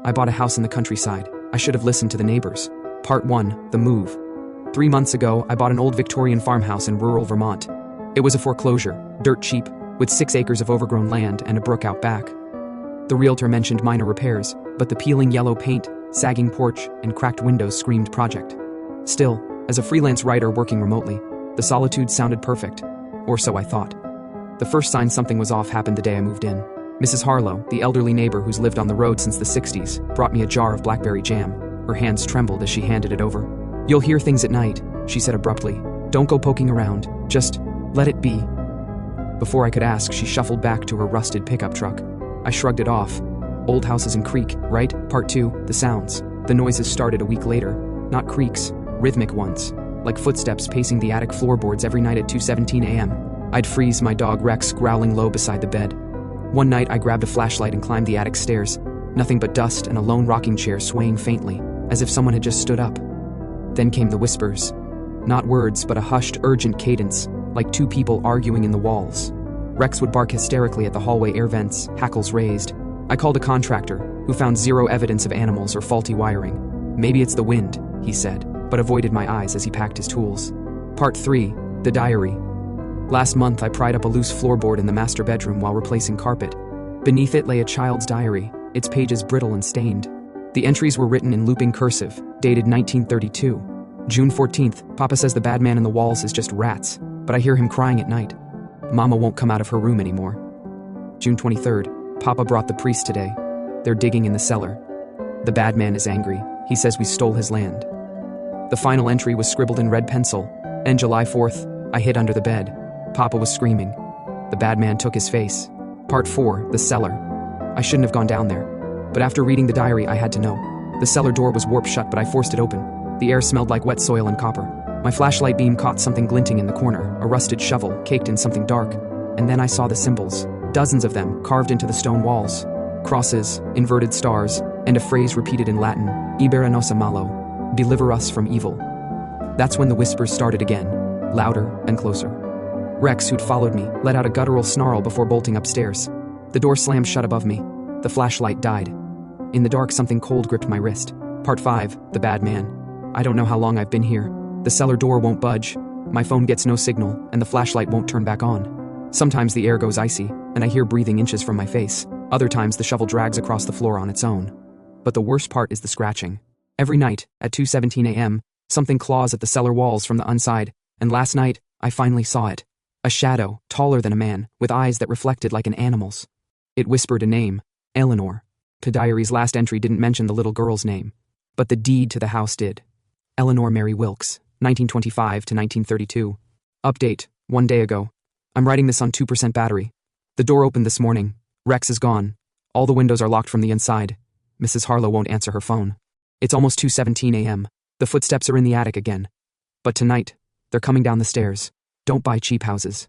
I bought a house in the countryside. I should have listened to the neighbors. Part 1, The Move. 3 months ago, I bought an old Victorian farmhouse in rural Vermont. It was a foreclosure, dirt cheap, with 6 acres of overgrown land and a brook out back. The realtor mentioned minor repairs, but the peeling yellow paint, sagging porch, and cracked windows screamed project. Still, as a freelance writer working remotely, the solitude sounded perfect, or so I thought. The first sign something was off happened the day I moved in. Mrs. Harlow, the elderly neighbor who's lived on the road since the 60s, brought me a jar of blackberry jam. Her hands trembled as she handed it over. "You'll hear things at night," she said abruptly. "Don't go poking around, just let it be." Before I could ask, she shuffled back to her rusted pickup truck. I shrugged it off. Old houses and creak, right? Part 2, The Sounds. The noises started a week later. Not creaks, rhythmic ones, like footsteps pacing the attic floorboards every night at 2:17 a.m. I'd freeze my dog Rex growling low beside the bed. One night I grabbed a flashlight and climbed the attic stairs. Nothing but dust and a lone rocking chair swaying faintly, as if someone had just stood up. Then came the whispers. Not words, but a hushed, urgent cadence, like 2 people arguing in the walls. Rex would bark hysterically at the hallway air vents, hackles raised. I called a contractor, who found 0 evidence of animals or faulty wiring. "Maybe it's the wind," he said, but avoided my eyes as he packed his tools. Part 3, The Diary. Last month I pried up a loose floorboard in the master bedroom while replacing carpet. Beneath it lay a child's diary, its pages brittle and stained. The entries were written in looping cursive, dated 1932. June 14th, Papa says the bad man in the walls is just rats, but I hear him crying at night. Mama won't come out of her room anymore. June 23rd, Papa brought the priest today. They're digging in the cellar. The bad man is angry. He says we stole his land. The final entry was scribbled in red pencil, and July 4th, I hid under the bed. Papa was screaming. The bad man took his face. Part 4, The Cellar. I shouldn't have gone down there. But after reading the diary, I had to know. The cellar door was warped shut, but I forced it open. The air smelled like wet soil and copper. My flashlight beam caught something glinting in the corner, a rusted shovel caked in something dark. And then I saw the symbols, dozens of them carved into the stone walls. Crosses, inverted stars, and a phrase repeated in Latin, Libera nos a malo, deliver us from evil. That's when the whispers started again, louder and closer. Rex, who'd followed me, let out a guttural snarl before bolting upstairs. The door slammed shut above me. The flashlight died. In the dark, something cold gripped my wrist. Part 5, The Bad Man. I don't know how long I've been here. The cellar door won't budge. My phone gets no signal, and the flashlight won't turn back on. Sometimes the air goes icy, and I hear breathing inches from my face. Other times the shovel drags across the floor on its own. But the worst part is the scratching. Every night, at 2:17 a.m., something claws at the cellar walls from the inside, and last night, I finally saw it. A shadow, taller than a man, with eyes that reflected like an animal's. It whispered a name, Eleanor. The diary's last entry didn't mention the little girl's name, but the deed to the house did. Eleanor Mary Wilkes, 1925 to 1932. Update, 1 day ago. I'm writing this on 2% battery. The door opened this morning. Rex is gone. All the windows are locked from the inside. Mrs. Harlow won't answer her phone. It's almost 2:17 a.m. The footsteps are in the attic again. But tonight, they're coming down the stairs. Don't buy cheap houses.